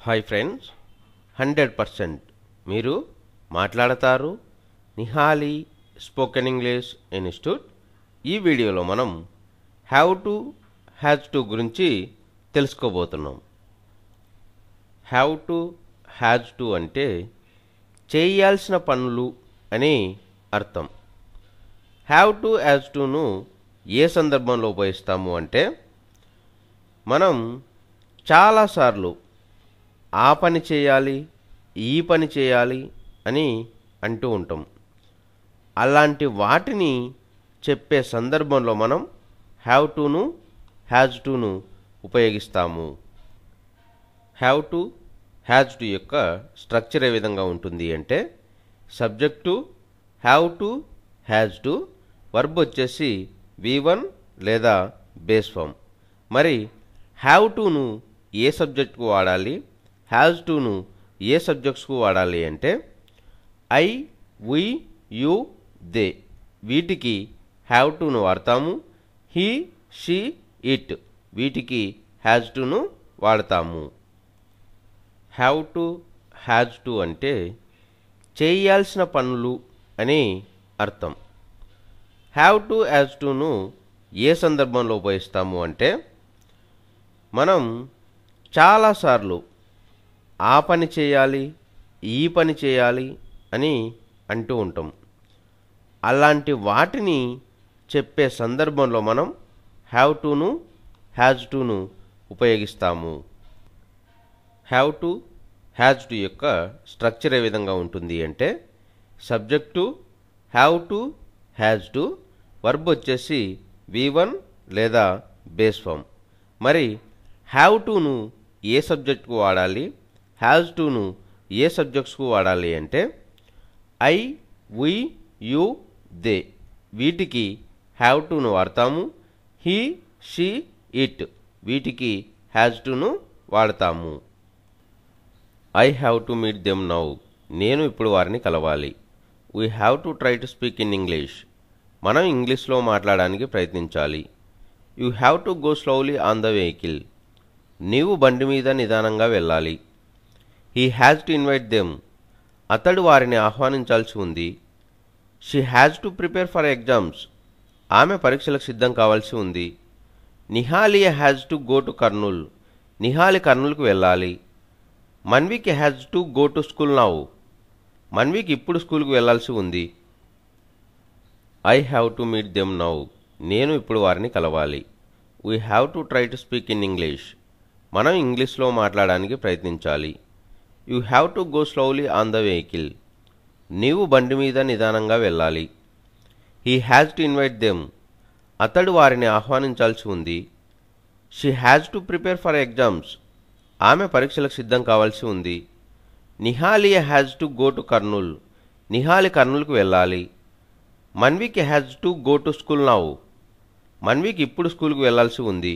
Hi friends, 100% మీరు మాట్లాడతారు. Nihali spoken English institute. ఈ వీడియోలో మనం హ్యావ్ టు హ్యాజ్ టు గురించి తెలుసుకోబోతున్నాం. హ్యావ్ టు హ్యాజ్ టు అంటే చేయాల్సిన పనులు అని అర్థం. హ్యావ్ టు హ్యాజ్ టును ఏ సందర్భంలో ఉపయోగిస్తాము అంటే మనం చాలాసార్లు ఆ పని చేయాలి, ఈ పని చేయాలి అని అంటూ ఉంటాం. అలాంటి వాటిని చెప్పే సందర్భంలో మనం హ్యావ్ టును హ్యాజ్ టును ఉపయోగిస్తాము. హ్యావ్ టు హ్యాజ్ టు యొక్క స్ట్రక్చర్ ఏ విధంగా ఉంటుంది అంటే subject have to has to, verb వచ్చేసి V1 లేదా బేస్ ఫామ్. మరి హ్యావ్ టును ఏ సబ్జెక్టుకు వాడాలి, హ్యాజ్ టును ఏ సబ్జెక్ట్స్కు వాడాలి అంటే ఐ, వి, యు, దే వీటికి హ్యావ్ టును వాడతాము. హీ, షీ, ఇట్ వీటికి హ్యాజ్ టును వాడతాము. హ్యావ్ టు హ్యాజ్ టు అంటే చేయాల్సిన పనులు అని అర్థం. హ్యావ్ టు హ్యాజ్ టును ఏ సందర్భంలో ఉపయోగిస్తాము అంటే మనం చాలాసార్లు ఆ పని చేయాలి, ఈ పని చేయాలి అని అంటూ ఉంటాం. అలాంటి వాటిని చెప్పే సందర్భంలో మనం హ్యావ్ టును హ్యాజ్ టును ఉపయోగిస్తాము. హ్యావ్ టు హ్యాజ్ టు యొక్క స్ట్రక్చర్ ఏ విధంగా ఉంటుంది అంటే subject have to has to, verb వచ్చేసి V1 లేదా బేస్ ఫామ్. మరి హ్యావ్ టును ఏ సబ్జెక్టుకు వాడాలి, హ్యాజ్ టును ఏ సబ్జెక్ట్స్కు వాడాలి అంటే ఐ, వి, యు, దే వీటికి హ్యావ్ టును వాడతాము. హీ, షీ, ఇట్ వీటికి హ్యాజ్ టును వాడతాము. I have to meet them now నేను ఇప్పుడు వారిని కలవాలి. We have to try to speak in English మనం ఇంగ్లీష్లో మాట్లాడడానికి ప్రయత్నించాలి. You have to go slowly on the vehicle నీవు బండి మీద నిదానంగా వెళ్ళాలి. He has to invite them అతడు వారిని ఆహ్వానించాల్సి ఉంది. She has to prepare for exams ఆమె పరీక్షలకు సిద్ధం కావాల్సి ఉంది. Nihali has to go to Kurnool Nihali కర్నూలుకు వెళ్ళాలి. Manvik has to go to school now Manvik ఇప్పుడు స్కూల్కు వెళ్ళాల్సి ఉంది. I have to meet them now నేను ఇప్పుడు వారిని కలవాలి. We have to try to speak in English మనం ఇంగ్లీష్లో మాట్లాడడానికి ప్రయత్నించాలి. You have to go slowly on the vehicle నీవు బండి మీద నిదానంగా వెళ్ళాలి. He has to invite them అతడు వారిని ఆహ్వానించాల్సి ఉంది. She has to prepare for exams ఆమె పరీక్షలకు సిద్ధం కావాల్సి ఉంది. Nihali has to go to Kurnool Nihali కర్నూలుకు వెళ్ళాలి. Manvik has to go to school now Manvik ఇప్పుడు స్కూల్కు వెళ్ళాల్సి ఉంది.